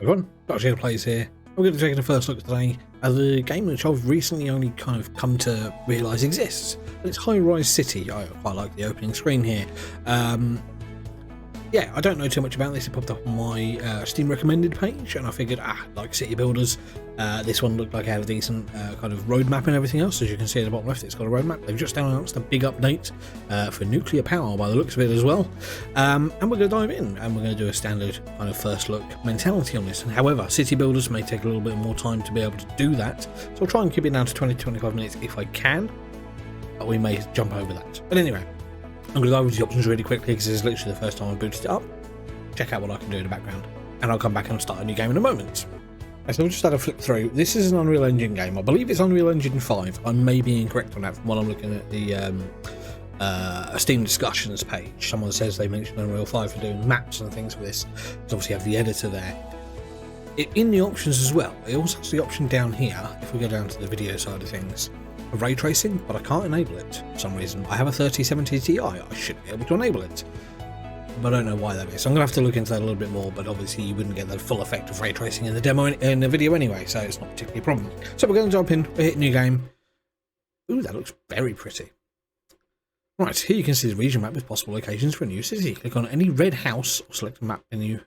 Everyone, Dr. Plays here. We're going to take a first look today at the game which I've recently only kind of come to realise exists. And it's Highrise City. I quite like the opening screen here. Yeah, I don't know too much about this. It popped up on my Steam recommended page, and I figured, like city builders, this one looked like it had a decent kind of roadmap and everything else. As you can see at the bottom left, it's got a roadmap. They've just announced a big update for nuclear power by the looks of it as well. And we're going to dive in, and we're going to do a standard kind of first look mentality on this. And however, city builders may take a little bit more time to be able to do that, so I'll try and keep it down to 20-25 minutes if I can, but we may jump over that. But anyway, I'm going to go over the options really quickly because this is literally the first time I've booted it up. Check out what I can do in the background, and I'll come back and start a new game in a moment. Okay, so we'll just had a flick through. This is an Unreal Engine game. I believe it's Unreal Engine 5. I may be incorrect on that from what I'm looking at the Steam discussions page. Someone says they mentioned Unreal 5 for doing maps and things for this. There's obviously have the editor there. In the options as well, it also has the option down here, if we go down to the video side of things, of ray tracing, but I can't enable it for some reason. I have a 3070 Ti, I should be able to enable it, but I don't know why that is. So I'm going to have to look into that a little bit more, but obviously you wouldn't get the full effect of ray tracing in the demo in the video anyway, so it's not particularly a problem. So we're going to jump in, we're hitting new game. Ooh, that looks very pretty. Right, here you can see the region map with possible locations for a new city. Click on any red house or select a map menu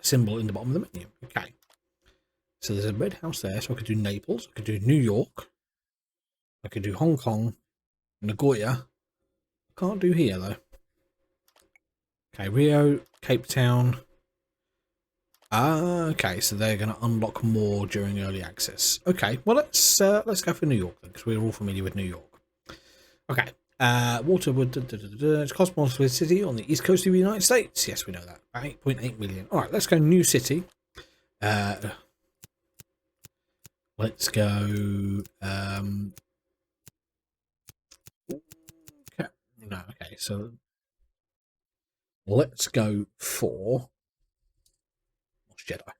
symbol in the bottom of the menu. Okay, so there's a red house there, so I could do Naples, I could do New York, I could do Hong Kong, Nagoya. Can't do here though. Okay, Rio, Cape Town. Okay, so they're going to unlock more during early access. Okay, well let's go for New York then, because we're all familiar with New York. Okay, Waterwood. It's a cosmopolitan city on the east coast of the United States. Yes, we know that. 8.8 million. All right, let's go new city. Let's go. No, okay, so let's go for Lost Jedi.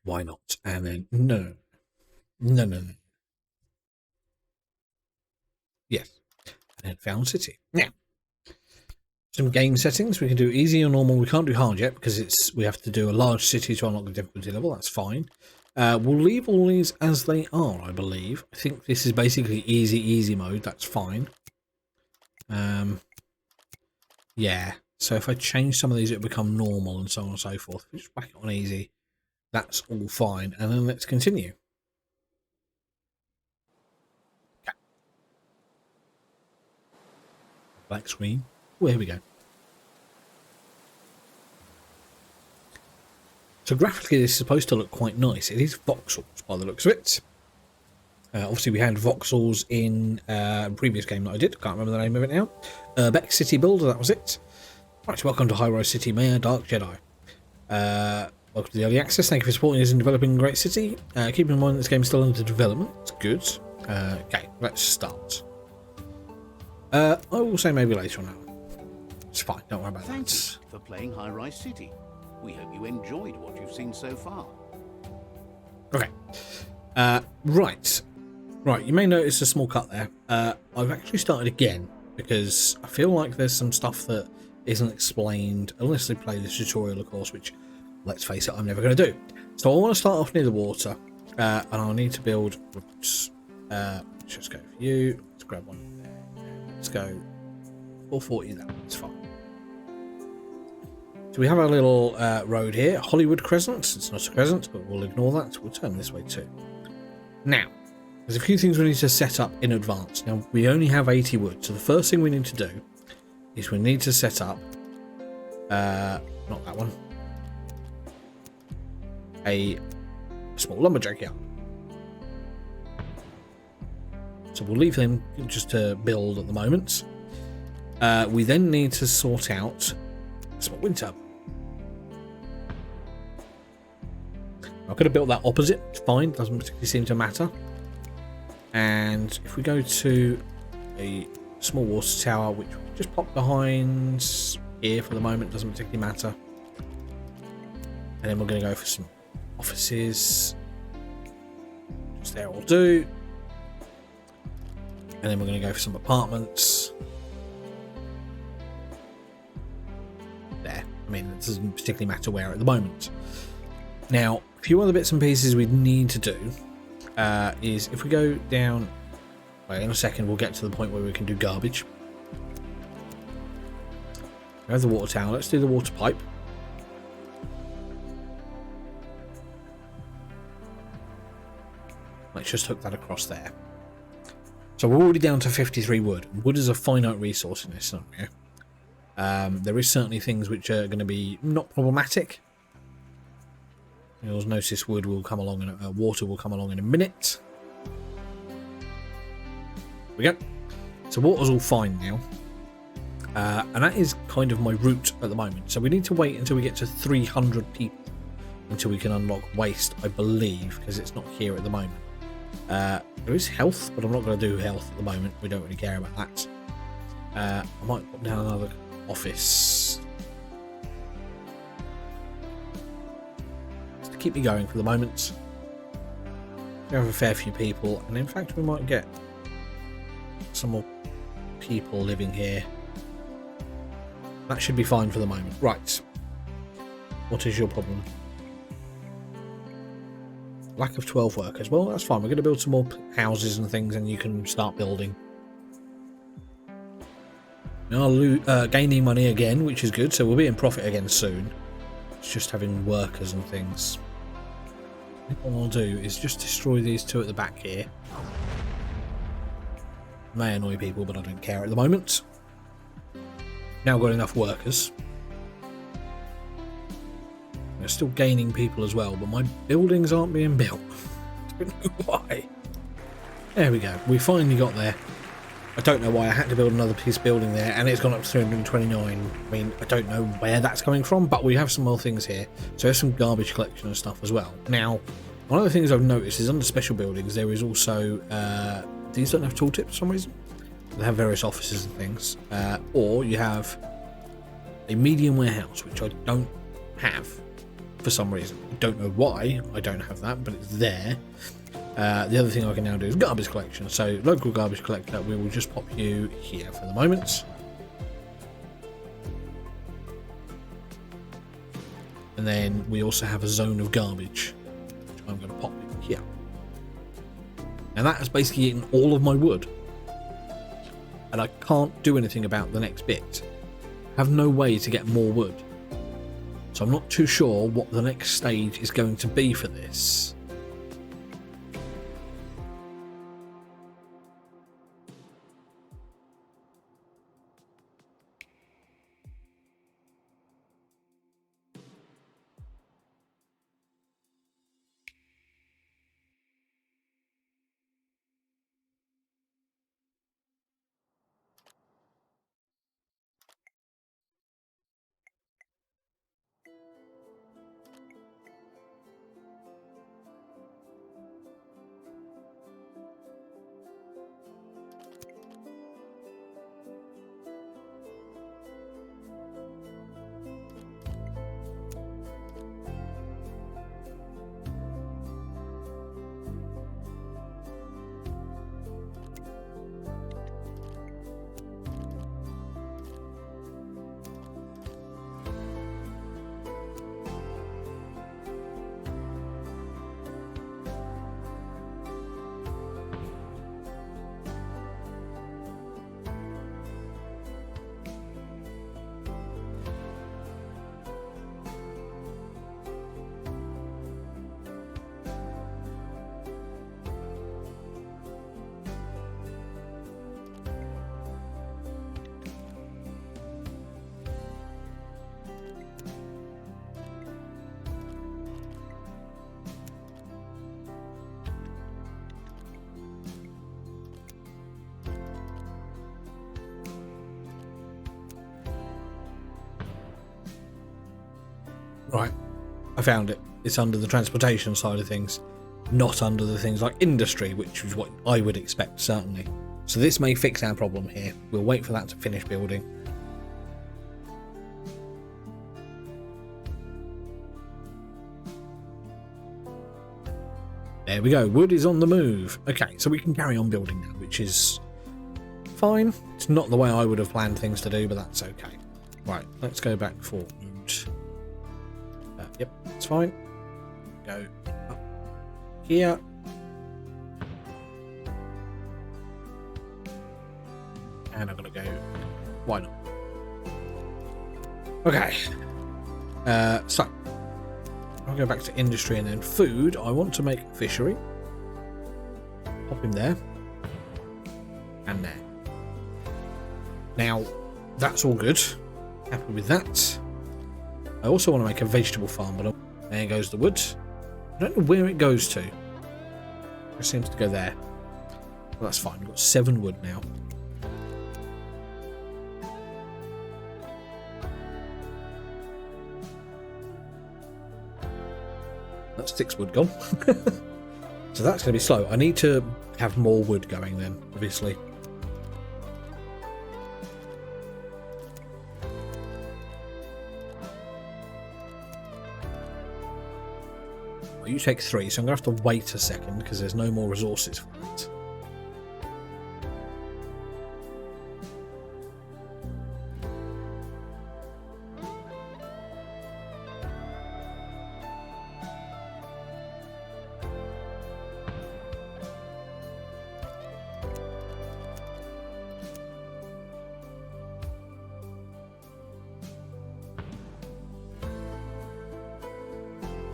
Why not? And then no. Yes, and then Found City. Now, some game settings. We can do easy or normal. We can't do hard yet because we have to do a large city to unlock the difficulty level. That's fine. We'll leave all these as they are, I believe. I think this is basically easy mode. That's fine. Yeah, so if I change some of these, it'll become normal and so on and so forth. If we just whack it on easy, that's all fine. And then let's continue. Okay. Black screen. Oh, here we go. So graphically, this is supposed to look quite nice. It is voxels by the looks of it. Obviously, we had voxels in a previous game that I did. Can't remember the name of it now. Beck City Builder, that was it. Right, welcome to Highrise City, Mayor Dark Jedi. Welcome to the early access. Thank you for supporting us in developing a great city. Keep in mind this game is still under development. It's good. Okay, let's start. I will say maybe later on that. It's fine, don't worry about that. Thanks for playing Highrise City. We hope you enjoyed what you've seen so far. Okay. Right, you may notice a small cut there. I've actually started again because I feel like there's some stuff that isn't explained unless they play this tutorial, of course, which, let's face it, I'm never going to do. So I want to start off near the water, and I'll need to build routes. Let's just go for you. Let's grab one there. Let's go 440 that. It's fine. So we have our little road here, Hollywood Crescent. It's not a crescent, but we'll ignore that. We'll turn this way too. Now, there's a few things we need to set up in advance. Now, we only have 80 wood, so the first thing we need to do is we need to set up, not that one, a small lumberjack yard. So we'll leave them just to build at the moment. We then need to sort out a small wind turbine. I could have built that opposite, it's fine, doesn't particularly seem to matter. And if we go to a small water tower, which we just pop behind here for the moment, doesn't particularly matter. And then we're going to go for some offices. Just there will do. And then we're going to go for some apartments. There. I mean, it doesn't particularly matter where at the moment. Now, A few other bits and pieces we need to do is if we go down. Wait, in a second we'll get to the point where we can do garbage. We have the water tower. Let's do the water pipe. Let's just hook that across there. So we're already down to 53 wood. Wood is a finite resource in this scenario. There is certainly things which are going to be not problematic. You'll notice wood will come along and water will come along in a minute. There we go. So water's all fine now. And that is kind of my route at the moment. So we need to wait until we get to 300 people until we can unlock waste, I believe, because it's not here at the moment. There is health, but I'm not going to do health at the moment. We don't really care about that. I might put down another office just to keep me going for the moment. We have a fair few people, and in fact we might get some more people living here. That should be fine for the moment. Right. What is your problem? Lack of 12 workers. Well, that's fine. We're going to build some more houses and things, and you can start building. We are gaining money again, which is good. So we'll be in profit again soon. It's just having workers and things. I think what I'll do is just destroy these two at the back here. May annoy people, but I don't care at the moment. Now got enough workers. We're still gaining people as well, but my buildings aren't being built. I don't know why. There we go. We finally got there. I don't know why I had to build another piece of building there, and it's gone up to 329. I mean, I don't know where that's coming from, but we have some more things here. So there's some garbage collection and stuff as well. Now, one of the things I've noticed is under special buildings, there is also... these don't have tooltips for some reason. They have various offices and things. Or you have a medium warehouse, which I don't have for some reason. I don't know why I don't have that, but it's there. The other thing I can now do is garbage collection. So local garbage collector, we will just pop you here for the moment. And then we also have a zone of garbage, which I'm going to pop here. And that has basically eaten all of my wood. And I can't do anything about the next bit. I have no way to get more wood. So I'm not too sure what the next stage is going to be for this. Right, I found it. It's under the transportation side of things, not under the things like industry, which is what I would expect, certainly. So this may fix our problem here. We'll wait for that to finish building. There we go, wood is on the move. Okay, so we can carry on building now, which is fine. It's not the way I would have planned things to do, but that's okay. Right, let's go back forward. Yep, that's fine. go up here. And I'm going to go, why not? Okay. So, I'll go back to industry and then food. I want to make fishery. Pop him there. And there. Now, that's all good. Happy with that. I also want to make a vegetable farm, but there goes the wood. I don't know where it goes to. It seems to go there. Well, that's fine. We've got 7 wood now. That's 6 wood gone. So that's going to be slow. I need to have more wood going then, obviously. Well, you take 3, so I'm going to have to wait a second because there's no more resources for that.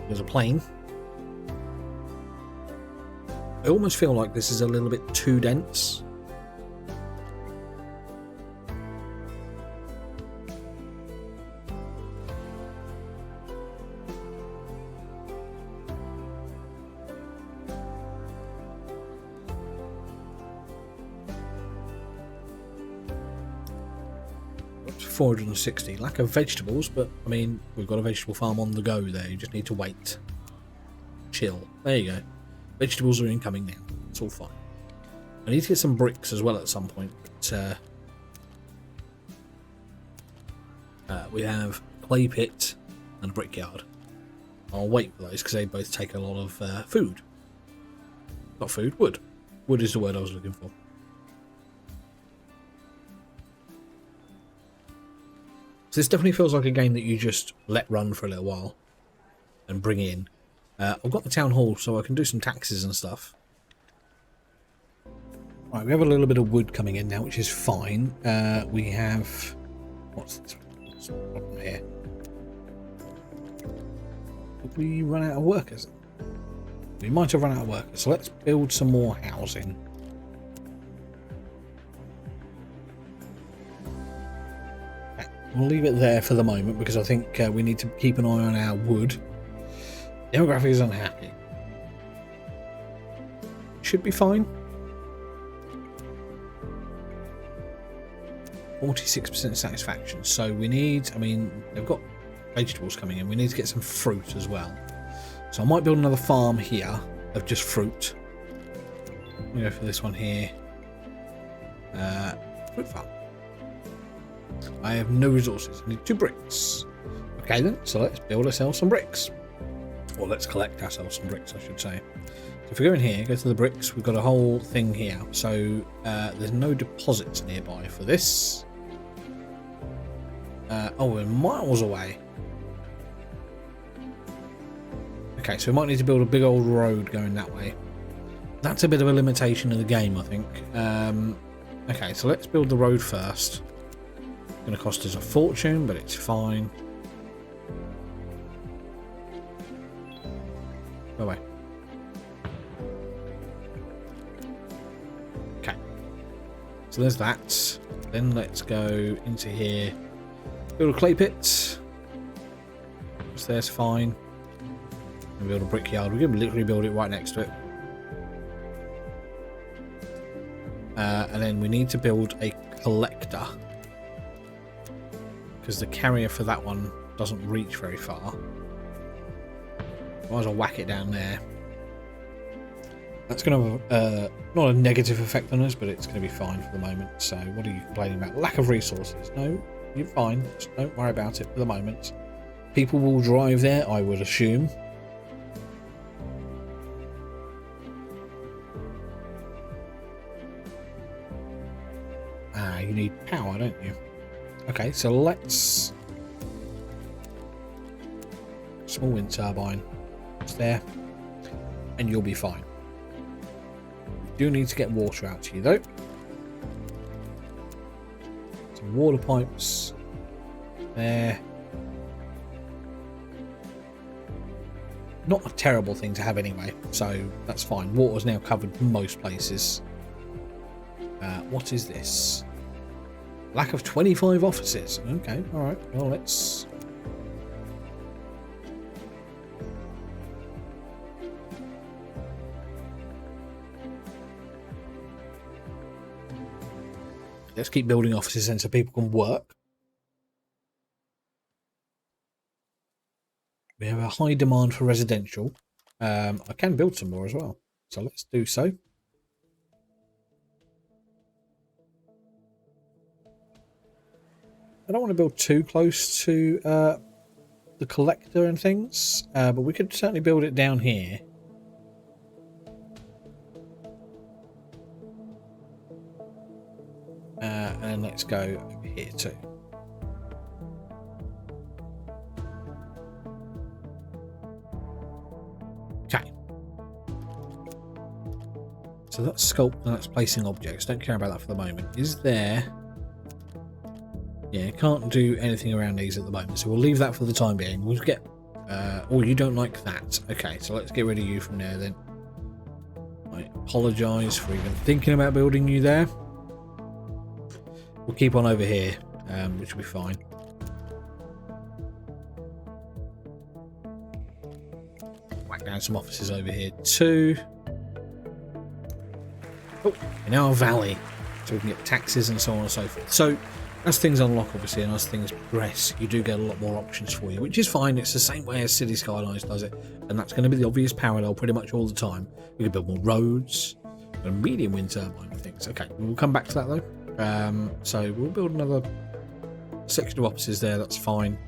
There's a plane. I almost feel like this is a little bit too dense. Up to 460. Lack of vegetables, but I mean, we've got a vegetable farm on the go there. You just need to wait. Chill. There you go. Vegetables are incoming now. It's all fine. I need to get some bricks as well at some point. But, we have clay pit and a brickyard. I'll wait for those because they both take a lot of food. Not food, wood. Wood is the word I was looking for. So this definitely feels like a game that you just let run for a little while and bring in. I've got the town hall, so I can do some taxes and stuff. Right, we have a little bit of wood coming in now, which is fine. We have... What's this? What's the problem here? Did we run out of workers? We might have run out of workers, so let's build some more housing. Okay, we'll leave it there for the moment, because I think we need to keep an eye on our wood. Demographic is unhappy. Should be fine. 46% satisfaction. So we need, I mean, they've got vegetables coming in. We need to get some fruit as well. So I might build another farm here of just fruit. I'm going to go for this one here. Fruit farm. I have no resources. I need 2 bricks. Okay then, so let's build ourselves some bricks. Or let's collect ourselves some bricks, I should say. So if we go in here, go to the bricks, we've got a whole thing here. So there's no deposits nearby for this. Oh, we're miles away. Okay, so we might need to build a big old road going that way. That's a bit of a limitation of the game, I think. Okay, so let's build the road first. It's going to cost us a fortune, but it's fine. Go away. Okay. So there's that. Then let's go into here. Build a clay pit. So there's fine. And build a brickyard. We can literally build it right next to it. And then we need to build a collector. Because the carrier for that one doesn't reach very far. Might as well whack it down there. That's going to have not a negative effect on us, but it's going to be fine for the moment. So what are you complaining about? Lack of resources. No, you're fine. Just don't worry about it for the moment. People will drive there, I would assume. Ah, you need power, don't you? Okay, so let's... Small wind turbine. It's there. And you'll be fine. You do need to get water out to you though. Some water pipes there. Not a terrible thing to have anyway, so that's fine. Water's now covered most places. What is this? Lack of 25 offices. Okay, alright. Well, let's... Let's keep building offices then so people can work. We have a high demand for residential. I can build some more as well. So let's do so. I don't want to build too close to the collector and things, but we could certainly build it down here. And then let's go over here too. Okay. So that's sculpt and that's placing objects. Don't care about that for the moment. Is there... Yeah, can't do anything around these at the moment, so we'll leave that for the time being. We'll get... oh, you don't like that. Okay, so let's get rid of you from there then. I apologise for even thinking about building you there. We'll keep on over here, which will be fine. Whack down some offices over here too. Oh, in our valley, so we can get taxes and so on and so forth. So as things unlock, obviously, and as things progress, you do get a lot more options for you, which is fine. It's the same way as City Skylines does it, and that's going to be the obvious parallel pretty much all the time. We can build more roads, a medium wind turbine and things. Okay, we'll come back to that though. So we'll build another section of offices there. That's fine.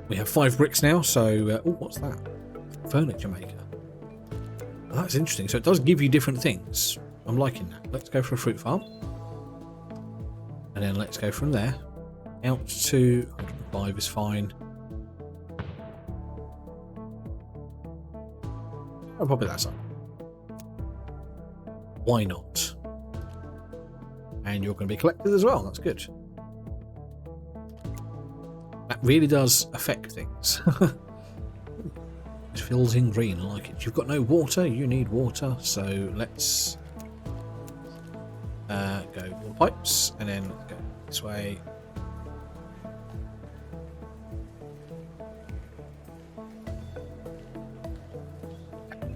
We have 5 bricks now. So, oh, what's that? Furniture maker. Oh, that's interesting. So it does give you different things. I'm liking that. Let's go for a fruit farm. And then let's go from there out to 105 is fine. I'll probably that's up. Why not? And you're going to be collected as well. That's good. That really does affect things. It fills in green. I like it. You've got no water. You need water. So let's go water pipes, and then let's go this way.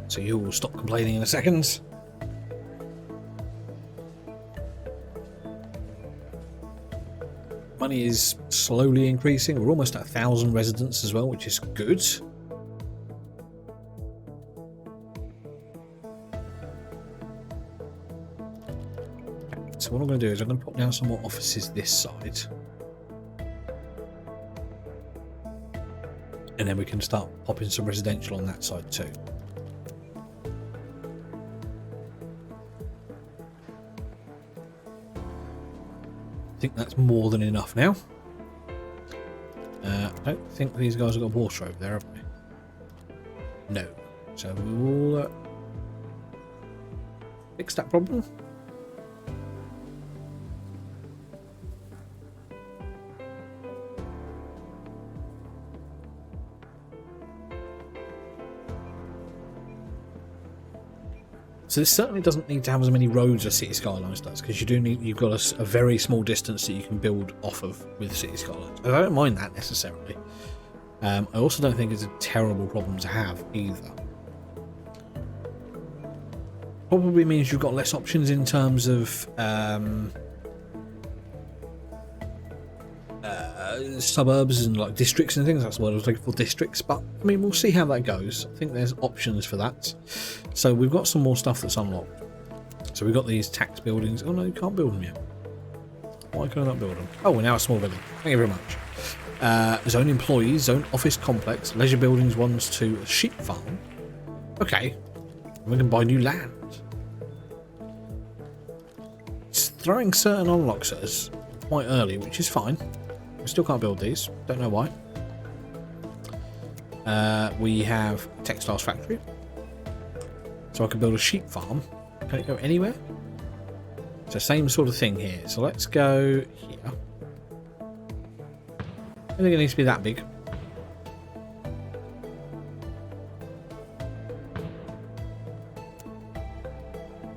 So you will stop complaining in a second. Money is slowly increasing. We're almost at 1,000 residents as well, which is good. So what I'm going to do is I'm going to put down some more offices this side. And then we can start popping some residential on that side too. I think that's more than enough now. I don't think these guys have got water over there, have they? No. So we'll fix that problem. So this certainly doesn't need to have as many roads as City Skylines does, because you've got a very small distance that you can build off of with City Skylines. I don't mind that necessarily. I also don't think it's a terrible problem to have either. Probably means you've got less options in terms of suburbs and like districts and things. That's what I was looking for, districts, but I mean, we'll see how that goes. I think there's options for that. So we've got some more stuff that's unlocked. So we've got these tax buildings. Oh no, you can't build them yet. Why can I not build them? Oh, we're now a small village. Thank you very much. Zone employees, zone office complex, leisure buildings 1 to 2, a sheep farm. Okay, we can buy new land. It's throwing certain unlocks at us quite early, which is fine. We still can't build these. Don't know why. We have a textiles factory. So I can build a sheep farm. Can it go anywhere? It's the same sort of thing here. So let's go here. I don't think it needs to be that big.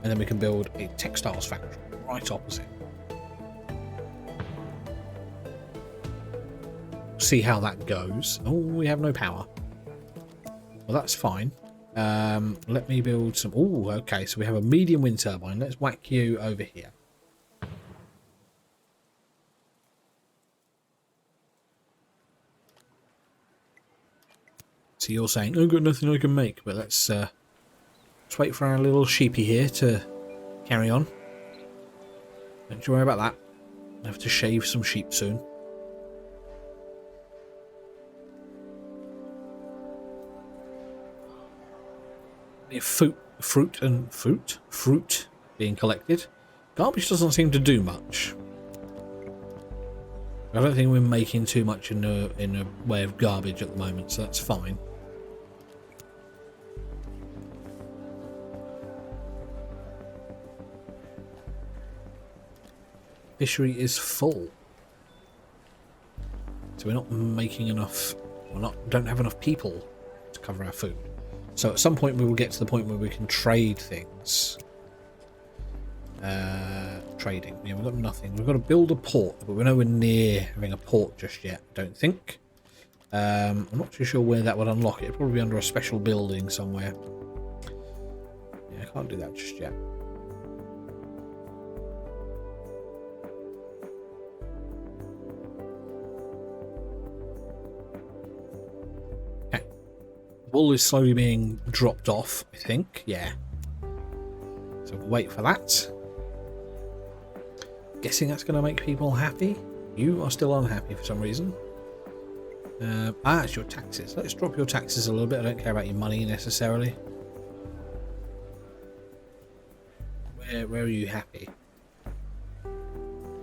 And then we can build a textiles factory right opposite. See how that goes. Oh, we have no power. Well, that's fine. Let me build some... Oh, okay. So we have a medium wind turbine. Let's whack you over here. So you're saying, I've got nothing I can make. But let's wait for our little sheepy here to carry on. Don't you worry about that. I have to shave some sheep soon. Fruit being collected. Garbage doesn't seem to do much. I don't think we're making too much in a way of garbage at the moment, so that's fine. Fishery is full, so we're not making enough. Don't have enough people to cover our food. So at some point we will get to the point where we can trade things. Trading. Yeah, we've got nothing. We've got to build a port, but we're nowhere near having a port just yet, I don't think. I'm not too sure where that would unlock it. It'd probably be under a special building somewhere. Yeah, I can't do that just yet. Okay. Wool is slowly being dropped off, I think. Yeah. So we'll wait for that. Guessing that's going to make people happy. You are still unhappy for some reason. It's your taxes. Let's drop your taxes a little bit. I don't care about your money necessarily. Where are you happy?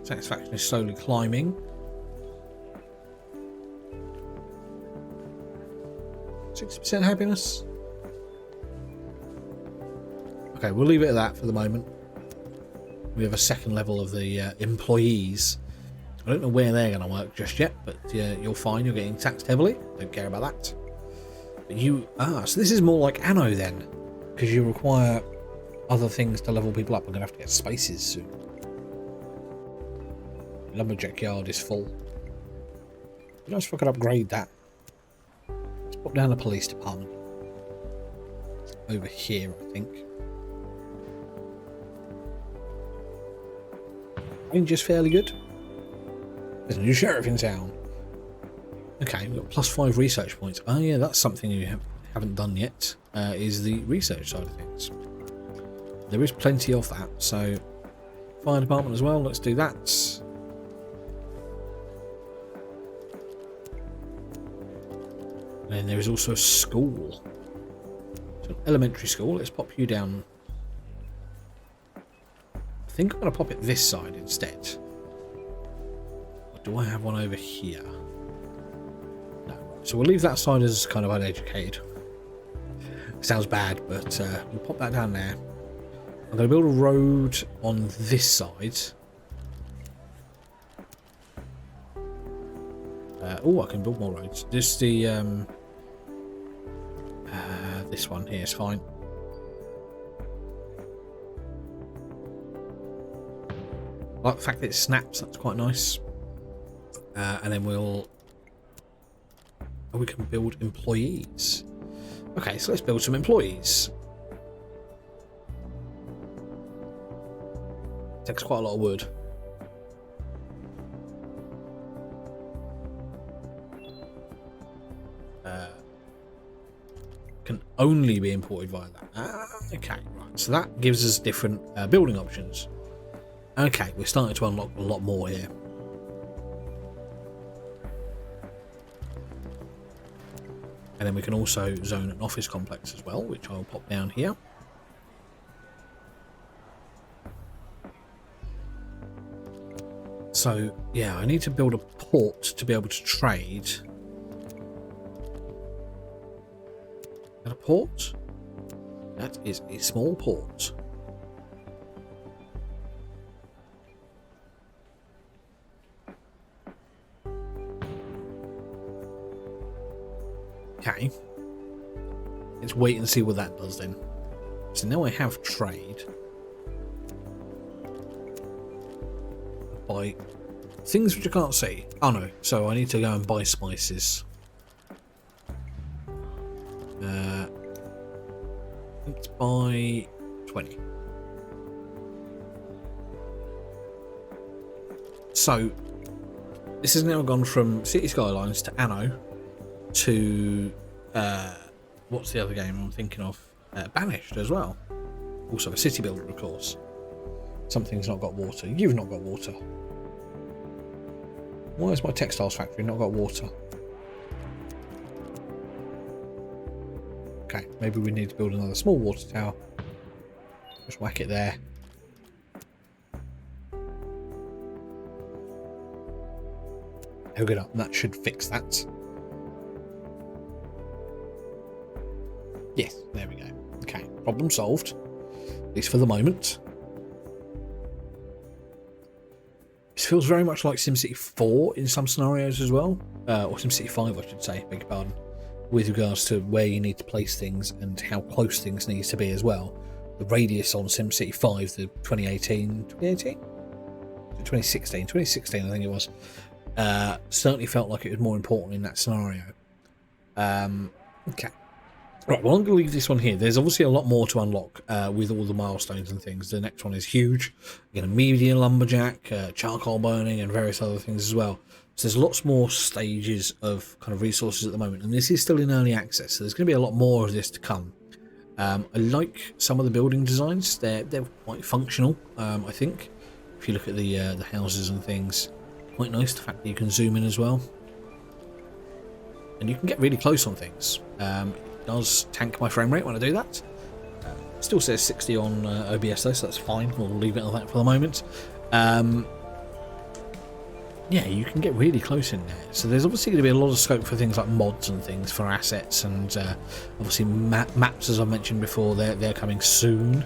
Satisfaction is slowly climbing. %, happiness. Okay, we'll leave it at that for the moment. We have a second level of the employees. I don't know where they're going to work just yet, but you're fine. You're getting taxed heavily. Don't care about that. But you are. So this is more like Anno then, because you require other things to level people up. I'm going to have to get spaces soon. Lumberjack yard is full. You guys fucking upgrade that. Let's put down the police department. Over here, I think. Range is fairly good. There's a new sheriff in town. Okay, we've got +5 research points. Oh yeah, that's something you haven't done yet, is the research side of things. There is plenty of that, so fire department as well, let's do that. And there is also a school. So an elementary school, let's pop you down. I think I'm going to pop it this side instead. Or do I have one over here? No. So we'll leave that side as kind of uneducated. Sounds bad, but we'll pop that down there. I'm going to build a road on this side. Oh, I can build more roads. This one here is fine. I like the fact that it snaps, that's quite nice. And then we can build employees. Okay, so let's build some employees. Takes quite a lot of wood. Can only be imported via that. Okay, right. So that gives us different building options. Okay, we're starting to unlock a lot more here. And then we can also zone an office complex as well, which I'll pop down here. So, yeah, I need to build a port to be able to trade. At a port? That is a small port. Okay. Let's wait and see what that does then. So now I have trade. Buy things which I can't see. Oh no, so I need to go and buy spices. Let's buy 20. So this has now gone from City Skylines to Anno to what's the other game I'm thinking of? Banished as well. Also a city builder, of course. Something's not got water. You've not got water. Why has my textiles factory not got water? Okay, maybe we need to build another small water tower. Just whack it there. Hook it up. That should fix that. Yes, there we go. Okay, problem solved. At least for the moment. This feels very much like SimCity 4 in some scenarios as well. Or SimCity 5, I should say, beg your pardon. With regards to where you need to place things and how close things need to be as well. The radius on SimCity 5, the 2018? 2016 I think it was. Certainly felt like it was more important in that scenario. Okay. Right, well, I'm going to leave this one here. There's obviously a lot more to unlock with all the milestones and things. The next one is huge. You get a median lumberjack, charcoal burning, and various other things as well. So there's lots more stages of kind of resources at the moment, and this is still in early access. So there's going to be a lot more of this to come. I like some of the building designs. They're quite functional. I think if you look at the houses and things, quite nice. The fact that you can zoom in as well, and you can get really close on things. It does tank my frame rate when I do that. Still says 60 on OBS though, so that's fine. We'll leave it at that for the moment. Yeah, you can get really close in there. So there's obviously going to be a lot of scope for things like mods and things for assets, and obviously maps, as I mentioned before, they're coming soon.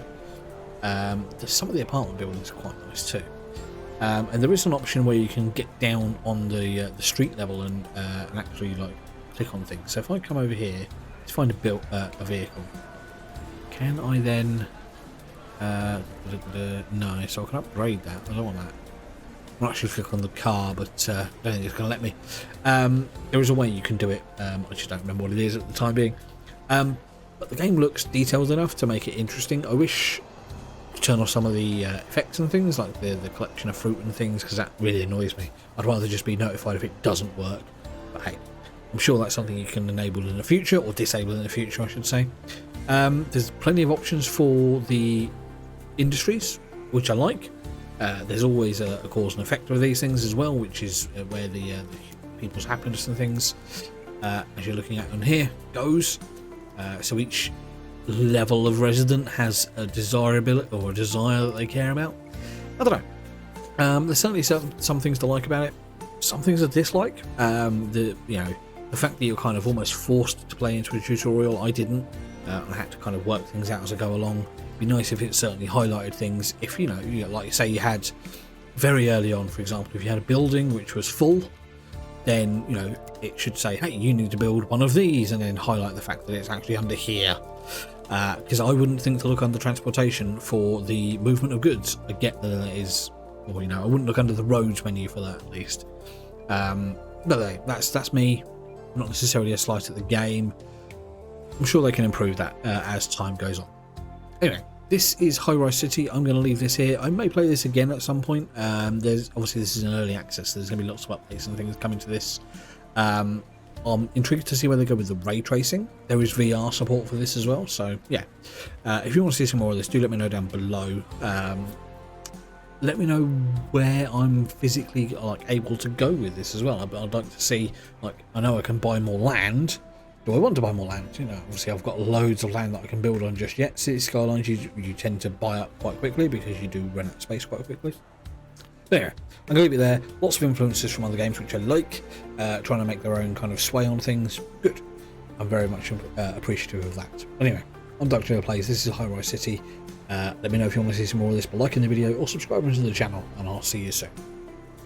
Some of the apartment buildings are quite nice too. And there is an option where you can get down on the street level and actually like click on things. So if I come over here to find a vehicle, can I then no, so I can upgrade that. I don't want that. I'll actually click on the car, but I don't think it's going to let me. There is a way you can do it. I just don't remember what it is at the time being. But the game looks detailed enough to make it interesting. I wish to turn off some of the effects and things, like the collection of fruit and things, because that really annoys me. I'd rather just be notified if it doesn't work. But hey, I'm sure that's something you can enable in the future, or disable in the future, I should say. There's plenty of options for the industries, which I like. There's always a cause and effect of these things as well, which is where the people's happiness and things, as you're looking at on here, goes. So each level of resident has a desirability or a desire that they care about. I don't know. There's certainly some things to like about it, some things I dislike. The fact that you're kind of almost forced to play into a tutorial. I didn't. I had to kind of work things out as I go along. Be nice if it certainly highlighted things. If you like say you had very early on, for example, if you had a building which was full, then it should say, hey, you need to build one of these, and then highlight the fact that it's actually under here. Because I wouldn't think to look under transportation for the movement of goods. I get that it is, or I wouldn't look under the roads menu for that at least. But that's me. Not necessarily a slight at the game. I'm sure they can improve that as time goes on. Anyway, this is Highrise City. I'm going to leave this here. I may play this again at some point. There's obviously, this is an early access. There's going to be lots of updates and things coming to this. I'm intrigued to see where they go with the ray tracing. There is VR support for this as well. So yeah, if you want to see some more of this, do let me know down below. Let me know where I'm physically able to go with this as well. I'd like to see, I know I can buy more land. Do I want to buy more land? Obviously I've got loads of land that I can build on just yet. City Skylines you tend to buy up quite quickly because you do run out of space quite quickly. There, I'm going to leave it there. Lots of influences from other games which I like, trying to make their own kind of sway on things. Good. I'm very much appreciative of that. Anyway, I'm Dr. Joe Plays, this is Highrise City. Let me know if you want to see some more of this by liking the video or subscribing to the channel, and I'll see you soon.